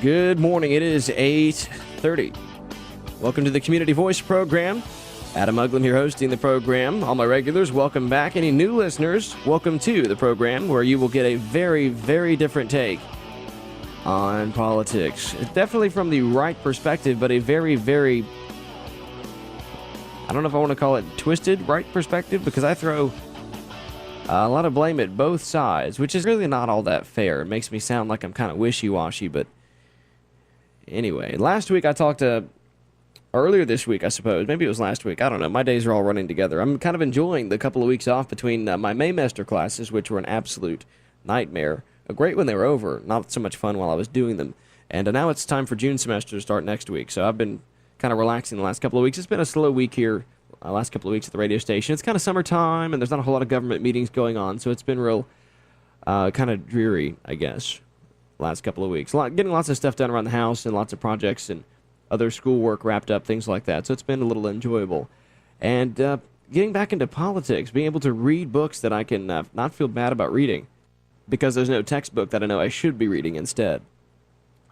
Good morning. It is 8:30. Welcome to the Community Voice program. Adam Uglum here hosting the program. All my regulars, welcome back. Any new listeners, welcome to the program where you will get a very, very different take on politics. It's definitely from the right perspective, but a very, very, I don't know if I want to call it twisted right perspective, because I throw a lot of blame at both sides, which is really not all that fair. It makes me sound like I'm kind of wishy-washy, but anyway. Last week I talked earlier this week, I suppose. Maybe it was last week. I don't know. My days are all running together. I'm kind of enjoying the couple of weeks off between my Maymester classes, which were an absolute nightmare. Great when they were over, not so much fun while I was doing them. And now it's time for June semester to start next week. So I've been kind of relaxing the last couple of weeks. It's been a slow week here, last couple of weeks at the radio station. It's kind of summertime, and there's not a whole lot of government meetings going on, so it's been real kind of dreary, I guess, last couple of weeks. Getting lots of stuff done around the house and lots of projects and other schoolwork wrapped up, things like that. So it's been a little enjoyable. And getting back into politics, being able to read books that I can not feel bad about reading, because there's no textbook that I know I should be reading instead.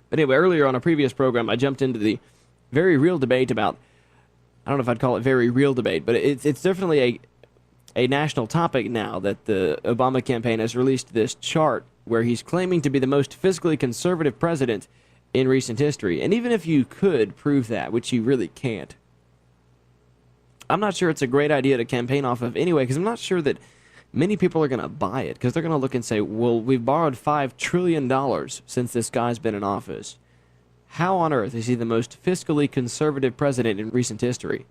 But anyway, earlier on a previous program, I jumped into the very real debate about, I don't know if I'd call it very real debate, but it's definitely a national topic now that the Obama campaign has released this chart where he's claiming to be the most fiscally conservative president in recent history. And even if you could prove that, which you really can't, I'm not sure it's a great idea to campaign off of anyway, because I'm not sure that many people are going to buy it, because they're going to look and say, well, we've borrowed $5 trillion since this guy's been in office. How on earth is he the most fiscally conservative president in recent history?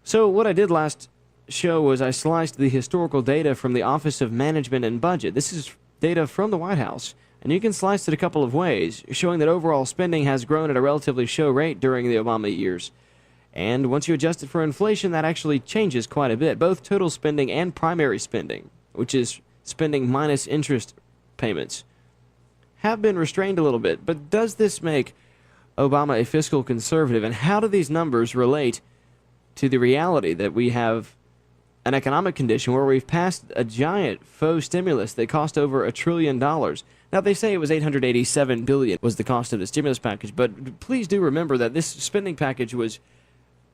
So what I did last show was I sliced the historical data from the Office of Management and Budget. This is data from the White House, and you can slice it a couple of ways, showing that overall spending has grown at a relatively slow rate during the Obama years. And once you adjust it for inflation, that actually changes quite a bit. Both total spending and primary spending, which is spending minus interest payments, have been restrained a little bit. But does this make Obama a fiscal conservative? And how do these numbers relate to the reality that we have an economic condition where we've passed a giant faux stimulus that cost over $1 trillion? Now, they say it was $887 billion was the cost of the stimulus package, but please do remember that this spending package was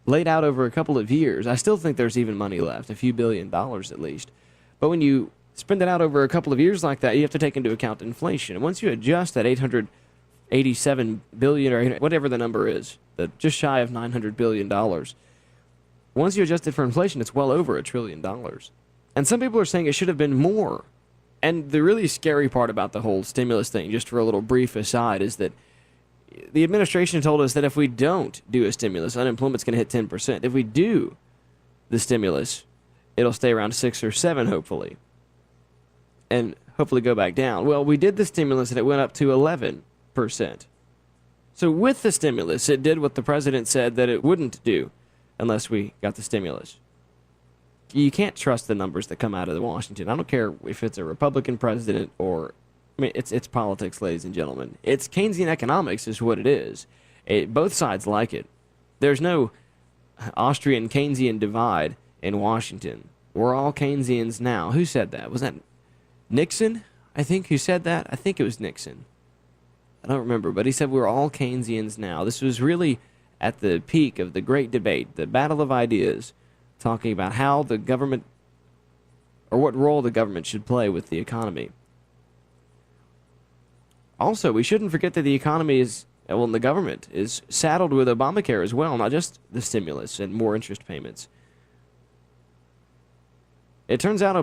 laid out over a couple of years. I still think there's even money left, a few $1 billion at least. But when you spend it out over a couple of years like that, you have to take into account inflation. And once you adjust that $887 billion, or whatever the number is, just shy of $900 billion, once you adjust it for inflation, it's well over $1 trillion. And some people are saying it should have been more. And the really scary part about the whole stimulus thing, just for a little brief aside, is that the administration told us that if we don't do a stimulus, unemployment's going to hit 10%. If we do the stimulus, it'll stay around 6 or 7, hopefully, and hopefully go back down. Well, we did the stimulus, and it went up to 11%. So with the stimulus, it did what the president said that it wouldn't do unless we got the stimulus. You can't trust the numbers that come out of Washington. I don't care if it's a Republican president or, I mean, it's politics, ladies and gentlemen. It's Keynesian economics is what it is. Both sides like it. There's no Austrian Keynesian divide in Washington. We're all Keynesians now. Who said that? Was that Nixon, I think, who said that? I think it was Nixon. I don't remember, but he said we're all Keynesians now. This was really at the peak of the great debate, the battle of ideas, talking about how the government, or what role the government should play with the economy. Also, we shouldn't forget that the economy is, well, the government is saddled with Obamacare as well, not just the stimulus and more interest payments. It turns out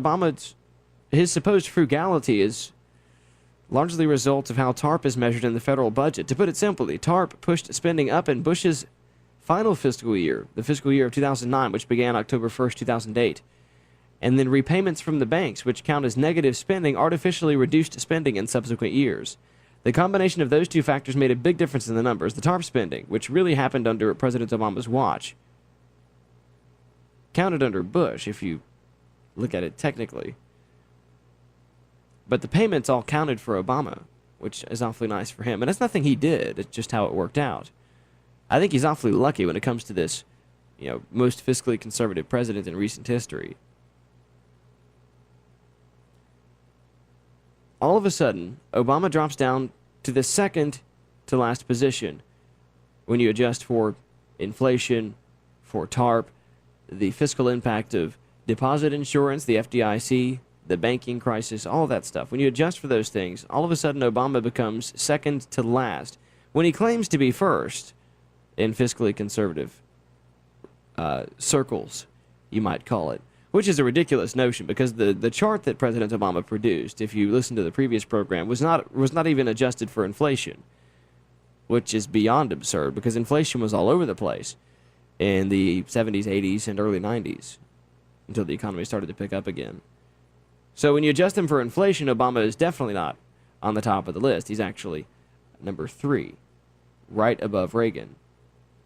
his supposed frugality is largely a result of how TARP is measured in the federal budget. To put it simply, TARP pushed spending up in Bush's final fiscal year, the fiscal year of 2009, which began October 1st, 2008. And then repayments from the banks, which count as negative spending, artificially reduced spending in subsequent years. The combination of those two factors made a big difference in the numbers. The TARP spending, which really happened under President Obama's watch, counted under Bush, if you look at it technically. But the payments all counted for Obama, which is awfully nice for him. And it's nothing he did, it's just how it worked out. I think he's awfully lucky when it comes to this, most fiscally conservative president in recent history. All of a sudden, Obama drops down to the second to last position when you adjust for inflation, for TARP, the fiscal impact of deposit insurance, the FDIC, the banking crisis, all that stuff. When you adjust for those things, all of a sudden Obama becomes second to last when he claims to be first in fiscally conservative circles, you might call it, which is a ridiculous notion because the chart that President Obama produced, if you listen to the previous program, was not even adjusted for inflation, which is beyond absurd because inflation was all over the place in the 70s, 80s, and early 90s until the economy started to pick up again. So when you adjust him for inflation, Obama is definitely not on the top of the list. He's actually number 3, right above Reagan.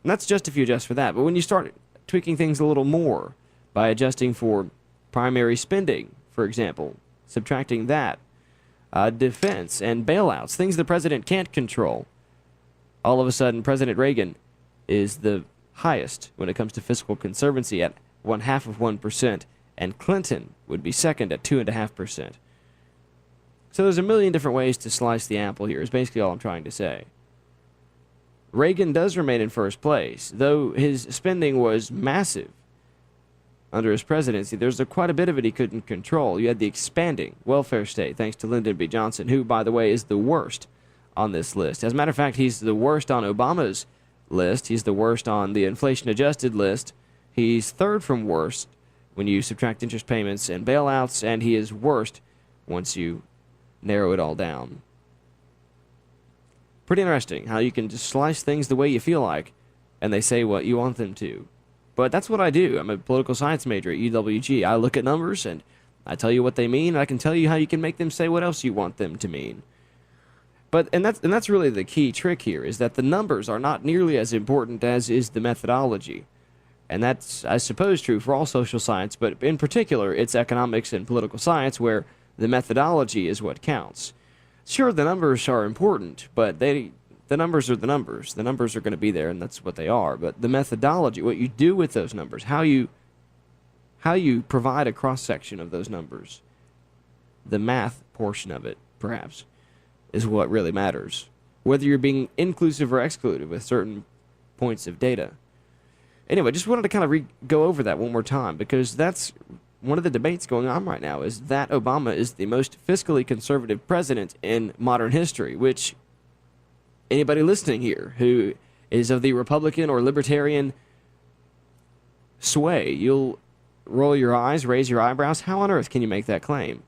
And that's just if you adjust for that. But when you start tweaking things a little more by adjusting for primary spending, for example, subtracting that, defense and bailouts, things the president can't control, all of a sudden President Reagan is the highest when it comes to fiscal conservancy at 0.5%, and Clinton would be second at 2.5%. So there's a million different ways to slice the apple here, is basically all I'm trying to say. Reagan does remain in first place, though his spending was massive under his presidency. There's quite a bit of it he couldn't control. You had the expanding welfare state, thanks to Lyndon B. Johnson, who, by the way, is the worst on this list. As a matter of fact, he's the worst on Obama's list. He's the worst on the inflation-adjusted list. He's third from worst when you subtract interest payments and bailouts, and he is worst once you narrow it all down. Pretty interesting how you can just slice things the way you feel like, and they say what you want them to. But that's what I do. I'm a political science major at UWG. I look at numbers, and I tell you what they mean, and I can tell you how you can make them say what else you want them to mean. But that's really the key trick here, is that the numbers are not nearly as important as is the methodology. And that's, I suppose, true for all social science, but in particular, it's economics and political science where the methodology is what counts. Sure, the numbers are important, but the numbers are the numbers. The numbers are going to be there, and that's what they are. But the methodology, what you do with those numbers, how you provide a cross-section of those numbers, the math portion of it, perhaps, is what really matters. Whether you're being inclusive or excluded with certain points of data. Anyway, just wanted to kind of go over that one more time, because that's one of the debates going on right now, is that Obama is the most fiscally conservative president in modern history, which anybody listening here who is of the Republican or Libertarian sway, you'll roll your eyes, raise your eyebrows. How on earth can you make that claim?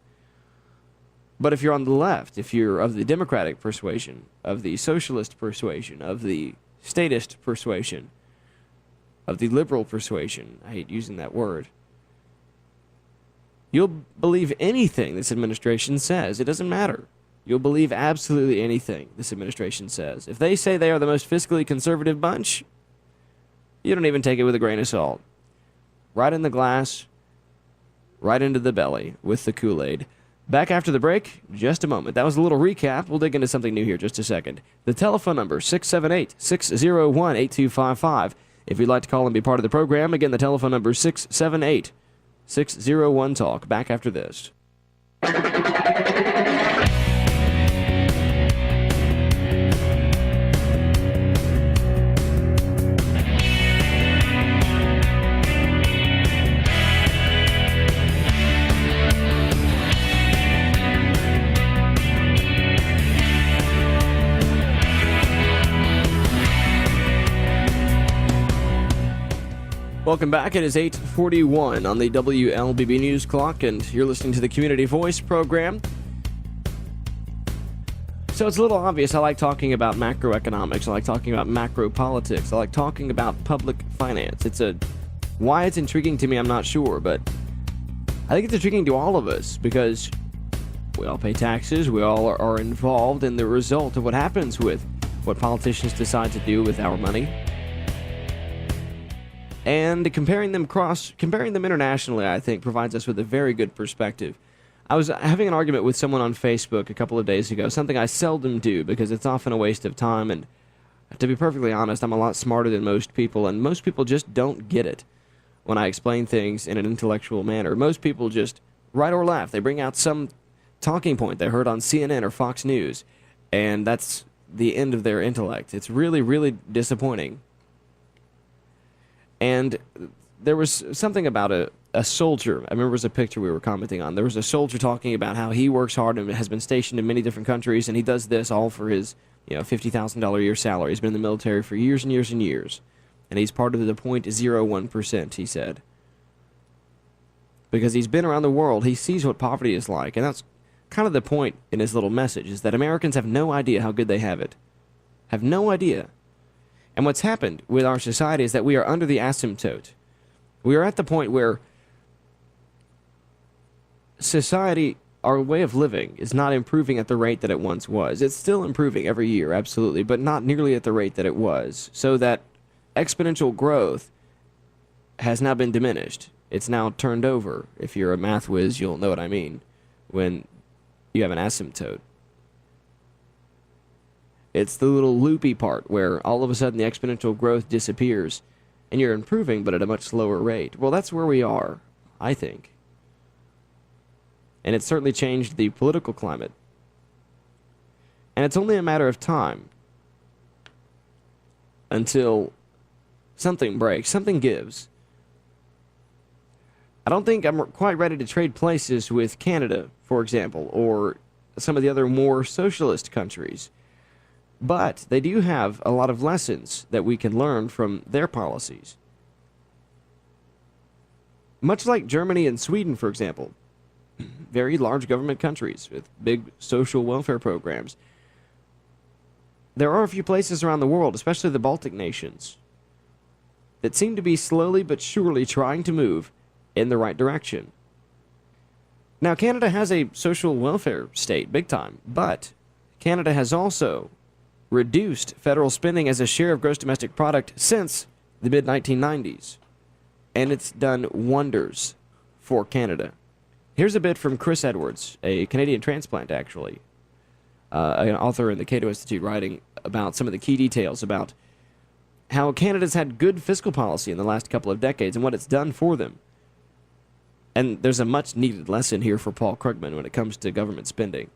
But if you're on the left, if you're of the Democratic persuasion, of the socialist persuasion, of the statist persuasion, of the liberal persuasion, I hate using that word, you'll believe anything this administration says. It doesn't matter. You'll believe absolutely anything this administration says. If they say they are the most fiscally conservative bunch, you don't even take it with a grain of salt. Right in the glass, right into the belly with the Kool-Aid. Back after the break, just a moment. That was a little recap. We'll dig into something new here just a second. The telephone number, 678-601-8255. If you'd like to call and be part of the program, again, the telephone number is 678-601-TALK. Back after this. Welcome back. It is 8:41 on the WLBB News Clock, and you're listening to the Community Voice program. So it's a little obvious. I like talking about macroeconomics. I like talking about macro politics. I like talking about public finance. Why it's intriguing to me, I'm not sure, but I think it's intriguing to all of us because we all pay taxes. We all are involved in the result of what happens with what politicians decide to do with our money. And comparing them internationally, I think, provides us with a very good perspective. I was having an argument with someone on Facebook a couple of days ago, something I seldom do because it's often a waste of time, and to be perfectly honest, I'm a lot smarter than most people, and most people just don't get it when I explain things in an intellectual manner. Most people just, right or left, they bring out some talking point they heard on CNN or Fox News, and that's the end of their intellect. It's really, really disappointing. And there was something about a soldier. I remember it was a picture we were commenting on. There was a soldier talking about how he works hard and has been stationed in many different countries, and he does this all for his $50,000 a year salary. He's been in the military for years and years and years. And he's part of the 0.01%, he said. Because he's been around the world, he sees what poverty is like. And that's kind of the point in his little message, is that Americans have no idea how good they have it. Have no idea. And what's happened with our society is that we are under the asymptote. We are at the point where society, our way of living, is not improving at the rate that it once was. It's still improving every year, absolutely, but not nearly at the rate that it was. So that exponential growth has now been diminished. It's now turned over. If you're a math whiz, you'll know what I mean when you have an asymptote. It's the little loopy part where all of a sudden the exponential growth disappears and you're improving, but at a much slower rate. Well, that's where we are, I think. And it's certainly changed the political climate. And it's only a matter of time until something breaks, something gives. I don't think I'm quite ready to trade places with Canada, for example, or some of the other more socialist countries. But they do have a lot of lessons that we can learn from their policies. Much like Germany and Sweden, for example, very large government countries with big social welfare programs. There are a few places around the world, especially the Baltic nations, that seem to be slowly but surely trying to move in the right direction. Now, Canada has a social welfare state, big time, but Canada has also reduced federal spending as a share of gross domestic product since the mid-1990s, and it's done wonders for Canada. Here's a bit from Chris Edwards, a Canadian transplant, actually, an author in the Cato Institute, writing about some of the key details about how Canada's had good fiscal policy in the last couple of decades and what it's done for them. And there's a much-needed lesson here for Paul Krugman when it comes to government spending.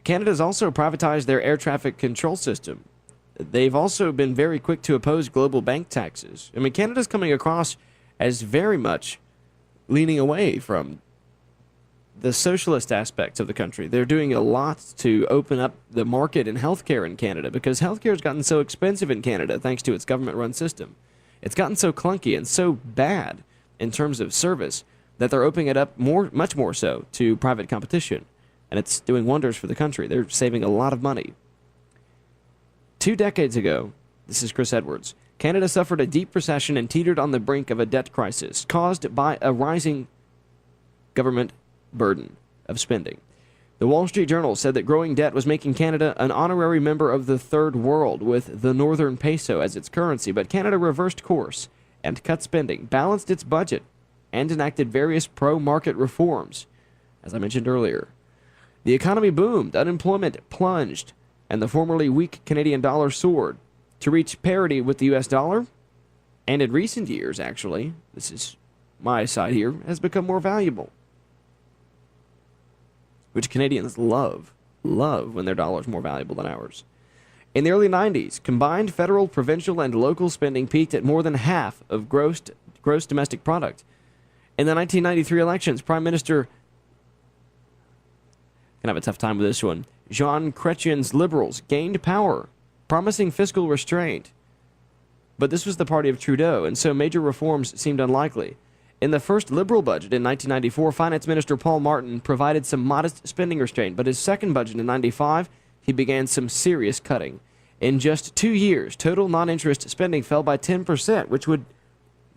Canada's also privatized their air traffic control system. They've also been very quick to oppose global bank taxes. I mean, Canada's coming across as very much leaning away from the socialist aspects of the country. They're doing a lot to open up the market in healthcare in Canada because healthcare has gotten so expensive in Canada thanks to its government-run system. It's gotten so clunky and so bad in terms of service that they're opening it up much more so to private competition. And it's doing wonders for the country. They're saving a lot of money. 2 decades ago, this is Chris Edwards, Canada suffered a deep recession and teetered on the brink of a debt crisis caused by a rising government burden of spending. The Wall Street Journal said that growing debt was making Canada an honorary member of the Third World with the Northern Peso as its currency, but Canada reversed course and cut spending, balanced its budget, and enacted various pro-market reforms, as I mentioned earlier. The economy boomed, unemployment plunged, and the formerly weak Canadian dollar soared to reach parity with the U.S. dollar, and in recent years, actually, this is my side here, has become more valuable, which Canadians love when their dollar is more valuable than ours. In the early 90s, combined federal, provincial, and local spending peaked at more than half of gross domestic product. In the 1993 elections, Prime Minister, gonna have a tough time with this one, Jean Chrétien's Liberals gained power, promising fiscal restraint. But this was the party of Trudeau, and so major reforms seemed unlikely. In the first Liberal budget in 1994, Finance Minister Paul Martin provided some modest spending restraint, but his second budget in 1995, he began some serious cutting. In just 2 years, total non-interest spending fell by 10%, which would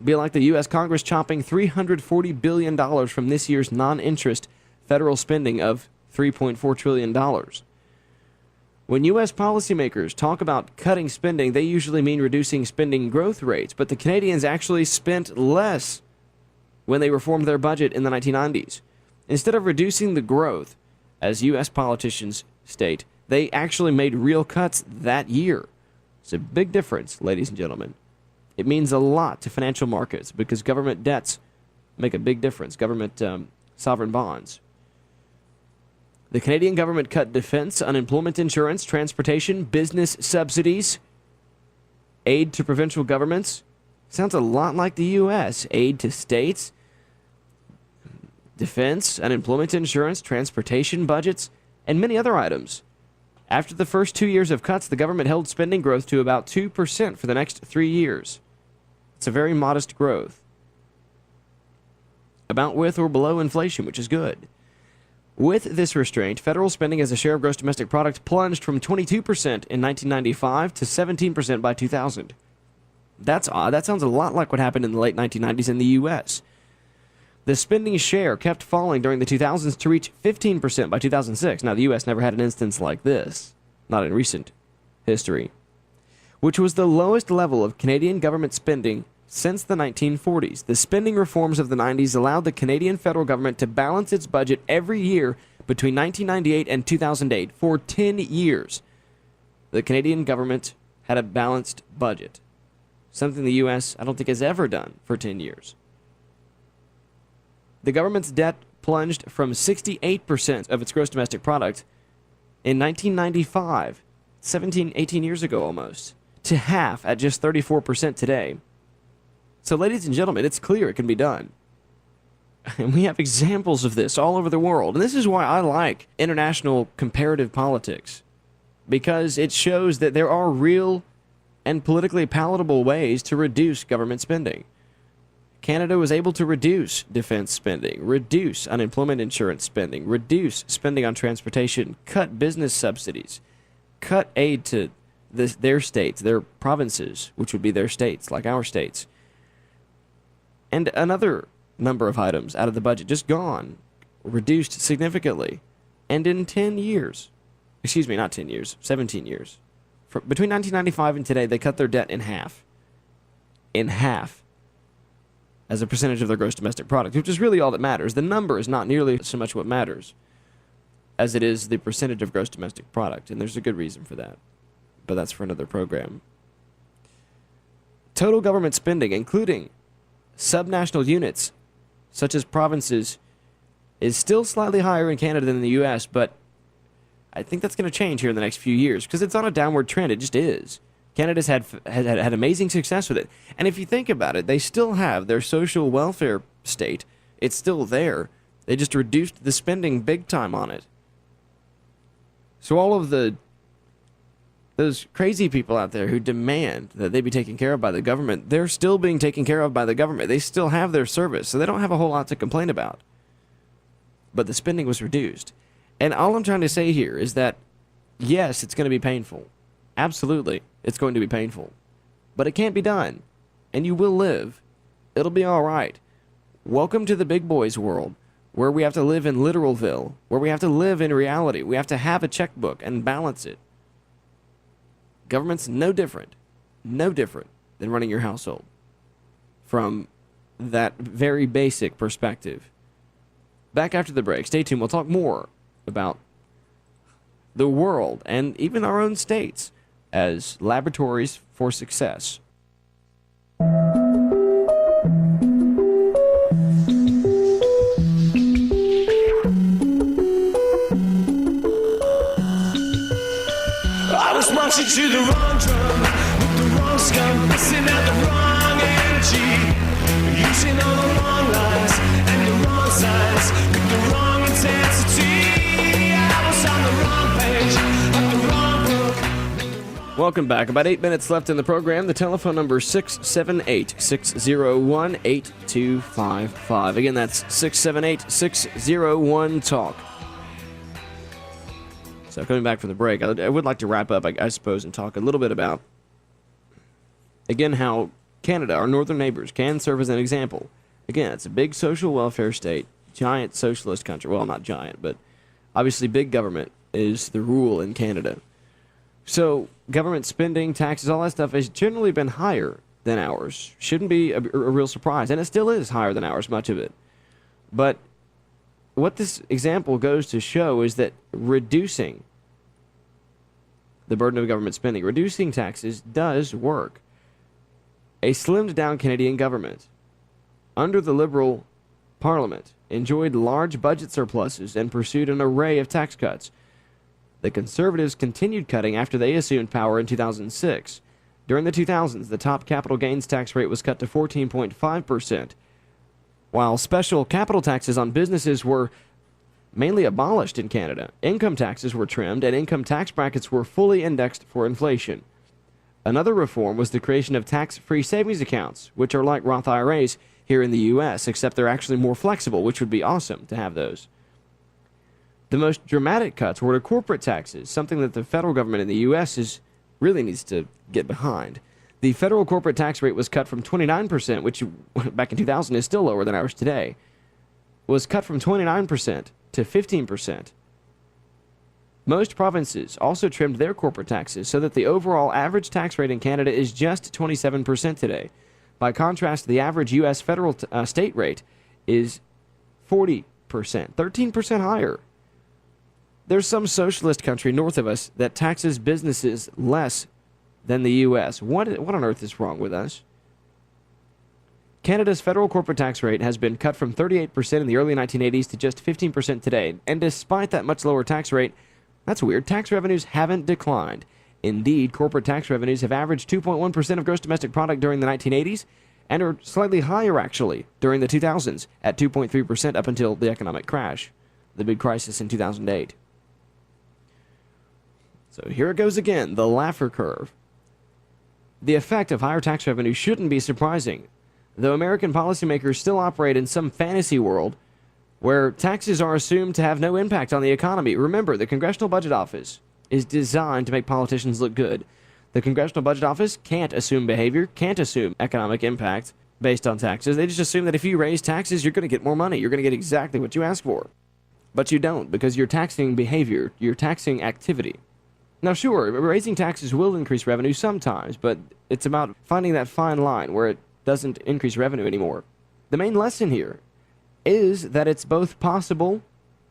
be like the U.S. Congress chopping $340 billion from this year's non-interest federal spending of $3.4 trillion. When U.S. policymakers talk about cutting spending, they usually mean reducing spending growth rates, but the Canadians actually spent less when they reformed their budget in the 1990s. Instead of reducing the growth, as U.S. politicians state, they actually made real cuts that year. It's a big difference, ladies and gentlemen. It means a lot to financial markets because government debts make a big difference, government sovereign bonds. The Canadian government cut defense, unemployment insurance, transportation, business subsidies, aid to provincial governments. Sounds a lot like the U.S. Aid to states, defense, unemployment insurance, transportation budgets, and many other items. After the first 2 years of cuts, the government held spending growth to about 2% for the next 3 years. It's a very modest growth. About with or below inflation, which is good. With this restraint, federal spending as a share of gross domestic product plunged from 22% in 1995 to 17% by 2000. That's odd. That sounds a lot like what happened in the late 1990s in the U.S. The spending share kept falling during the 2000s to reach 15% by 2006. Now, the U.S. never had an instance like this, not in recent history, which was the lowest level of Canadian government spending since the 1940s. The spending reforms of the 90s allowed the Canadian federal government to balance its budget every year between 1998 and 2008. For 10 years, the Canadian government had a balanced budget, something the U.S. I don't think has ever done for 10 years. The government's debt plunged from 68% of its gross domestic product in 1995, 18 years ago almost, to half at just 34% today. So, ladies and gentlemen, it's clear it can be done. And we have examples of this all over the world. And this is why I like international comparative politics, because it shows that there are real and politically palatable ways to reduce government spending. Canada was able to reduce defense spending, reduce unemployment insurance spending, reduce spending on transportation, cut business subsidies, cut aid to their states, their provinces, which would be their states, like our states. And another number of items out of the budget just gone, reduced significantly. And in 10 years, excuse me, not 10 years, 17 years, between 1995 and today, they cut their debt in half. In half. As a percentage of their gross domestic product, which is really all that matters. The number is not nearly so much what matters as it is the percentage of gross domestic product, and there's a good reason for that. But that's for another program. Total government spending, including subnational units, such as provinces, is still slightly higher in Canada than in the U.S., but I think that's going to change here in the next few years, because it's on a downward trend. It just is. Canada's had amazing success with it. And if you think about it, they still have their social welfare state. It's still there. They just reduced the spending big time on it. So all of those crazy people out there who demand that they be taken care of by the government, they're still being taken care of by the government. They still have their service, so they don't have a whole lot to complain about. But the spending was reduced. And all I'm trying to say here is that, yes, it's going to be painful. Absolutely, it's going to be painful. But it can't be done. And you will live. It'll be all right. Welcome to the big boys world, where we have to live in literalville, where we have to live in reality. We have to have a checkbook and balance it. Government's no different than running your household from that very basic perspective. Back after the break. Stay tuned. We'll talk more about the world and even our own states as laboratories for success. I was marching to the wrong drum with the wrong scum, missing out the wrong energy, using all the wrong lines and the wrong signs with the wrong intensity. I was on the wrong page of the wrong book. Welcome back. About 8 minutes left in the program. The telephone number is 678-601-8255. Again, that's 678-601-TALK. So coming back from the break, I would like to wrap up, I suppose, and talk a little bit about, again, how Canada, our northern neighbors, can serve as an example. Again, it's a big social welfare state, giant socialist country. Well, not giant, but obviously big government is the rule in Canada. So government spending, taxes, all that stuff has generally been higher than ours. Shouldn't be a real surprise, and it still is higher than ours, much of it. But what this example goes to show is that reducing the burden of government spending, reducing taxes, does work. A slimmed-down Canadian government under the Liberal Parliament enjoyed large budget surpluses and pursued an array of tax cuts. The Conservatives continued cutting after they assumed power in 2006. During the 2000s, the top capital gains tax rate was cut to 14.5%, while special capital taxes on businesses were mainly abolished in Canada. Income taxes were trimmed, and income tax brackets were fully indexed for inflation. Another reform was the creation of tax-free savings accounts, which are like Roth IRAs here in the U.S., except they're actually more flexible, which would be awesome to have those. The most dramatic cuts were to corporate taxes, something that the federal government in the U.S. really needs to get behind. The federal corporate tax rate was cut from 29%, which back in 2000 is still lower than ours today, was cut from 29% to 15%. Most provinces also trimmed their corporate taxes so that the overall average tax rate in Canada is just 27% today. By contrast, the average U.S. federal state rate is 40%, 13% higher. There's some socialist country north of us that taxes businesses less than the U.S. What on earth is wrong with us? Canada's federal corporate tax rate has been cut from 38% in the early 1980s to just 15% today. And despite that much lower tax rate, that's weird, tax revenues haven't declined. Indeed, corporate tax revenues have averaged 2.1% of gross domestic product during the 1980s and are slightly higher, actually, during the 2000s at 2.3% up until the economic crash, the big crisis in 2008. So here it goes again, the Laffer curve. The effect of higher tax revenue shouldn't be surprising, though American policymakers still operate in some fantasy world where taxes are assumed to have no impact on the economy. Remember, the Congressional Budget Office is designed to make politicians look good. The Congressional Budget Office can't assume behavior, can't assume economic impact based on taxes. They just assume that if you raise taxes, you're going to get more money. You're going to get exactly what you ask for. But you don't, because you're taxing behavior, you're taxing activity. Now, sure, raising taxes will increase revenue sometimes, but it's about finding that fine line where it doesn't increase revenue anymore. The main lesson here is that it's both possible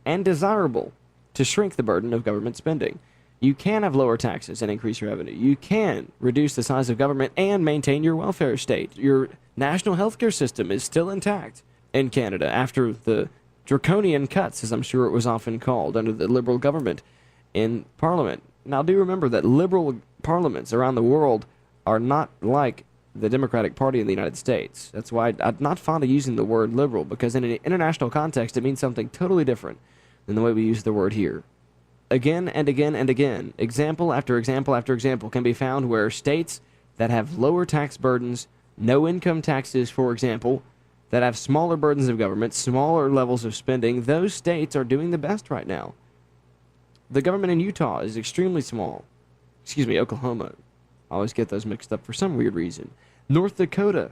and desirable to shrink the burden of government spending. You can have lower taxes and increase revenue. You can reduce the size of government and maintain your welfare state. Your national healthcare system is still intact in Canada after the draconian cuts, as I'm sure it was often called, under the Liberal government in Parliament. Now, do remember that Liberal parliaments around the world are not like the Democratic Party in the United States. That's why I'm not fond of using the word liberal, because in an international context it means something totally different than the way we use the word here. Again and again and again, example after example after example can be found where states that have lower tax burdens, no income taxes, for example, that have smaller burdens of government, smaller levels of spending, those states are doing the best right now. The government in Utah is extremely small. Oklahoma. I always get those mixed up for some weird reason. North Dakota,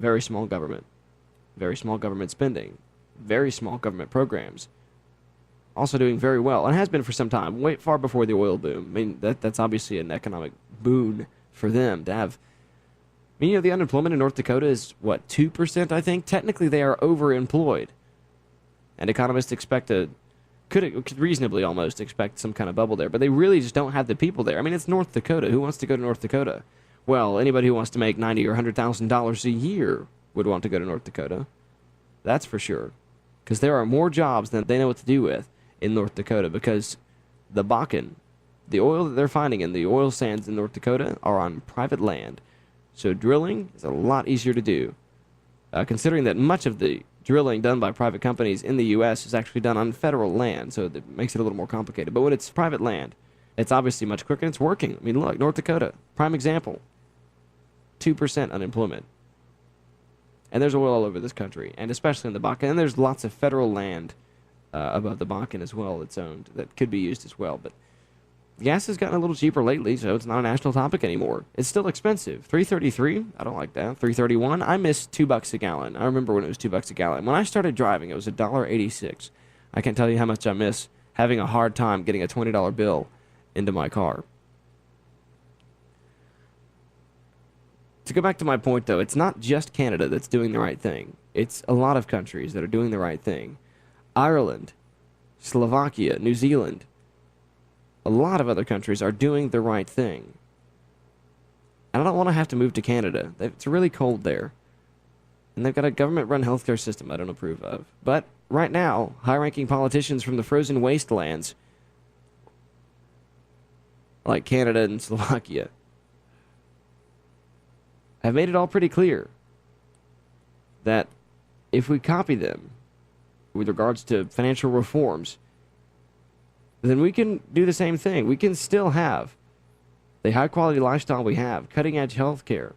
very small government spending, very small government programs. Also doing very well, and has been for some time, way far before the oil boom. I mean, that's obviously an economic boon for them to have. I mean, the unemployment in North Dakota is, 2%, I think? Technically, they are overemployed. And economists could reasonably almost expect some kind of bubble there, but they really just don't have the people there. I mean, it's North Dakota. Who wants to go to North Dakota? Well, anybody who wants to make $90,000 or $100,000 a year would want to go to North Dakota. That's for sure. Because there are more jobs than they know what to do with in North Dakota, because the Bakken, the oil that they're finding in the oil sands in North Dakota are on private land. So drilling is a lot easier to do, considering that much of the drilling done by private companies in the U.S. is actually done on federal land, so it makes it a little more complicated. But when it's private land, it's obviously much quicker, and it's working. I mean, look, North Dakota, prime example, 2% unemployment. And there's oil all over this country, and especially in the Bakken. And there's lots of federal land above the Bakken as well that's owned that could be used as well. But gas has gotten a little cheaper lately, so it's not a national topic anymore. It's still expensive. $3.33, I don't like that. $3.31, I miss $2 a gallon. I remember when it was $2 a gallon. When I started driving, it was $1.86. I can't tell you how much I miss having a hard time getting a $20 bill into my car. To go back to my point, though, it's not just Canada that's doing the right thing. It's a lot of countries that are doing the right thing. Ireland, Slovakia, New Zealand, a lot of other countries are doing the right thing. And I don't want to have to move to Canada. It's really cold there. And they've got a government-run healthcare system I don't approve of. But right now, high-ranking politicians from the frozen wastelands, like Canada and Slovakia, have made it all pretty clear that if we copy them with regards to financial reforms, then we can do the same thing. We can still have the high-quality lifestyle we have, cutting-edge health care.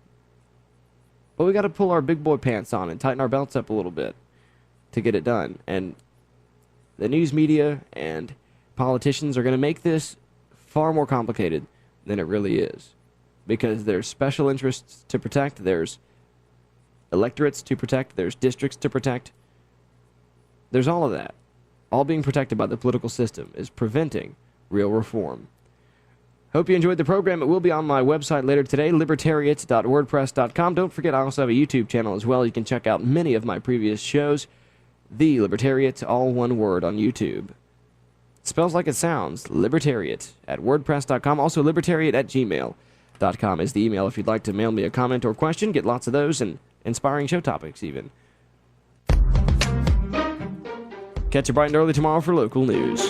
But we got to pull our big boy pants on and tighten our belts up a little bit to get it done. And the news media and politicians are going to make this far more complicated than it really is. Because there's special interests to protect, there's electorates to protect, there's districts to protect. There's all of that. All being protected by the political system is preventing real reform. Hope you enjoyed the program. It will be on my website later today, libertariats.wordpress.com. Don't forget, I also have a YouTube channel as well. You can check out many of my previous shows. The Libertariats, all one word, on YouTube. It spells like it sounds, libertariat@wordpress.com. Also, libertariat@gmail.com is the email if you'd like to mail me a comment or question. Get lots of those and inspiring show topics, even. Catch you bright and early tomorrow for local news.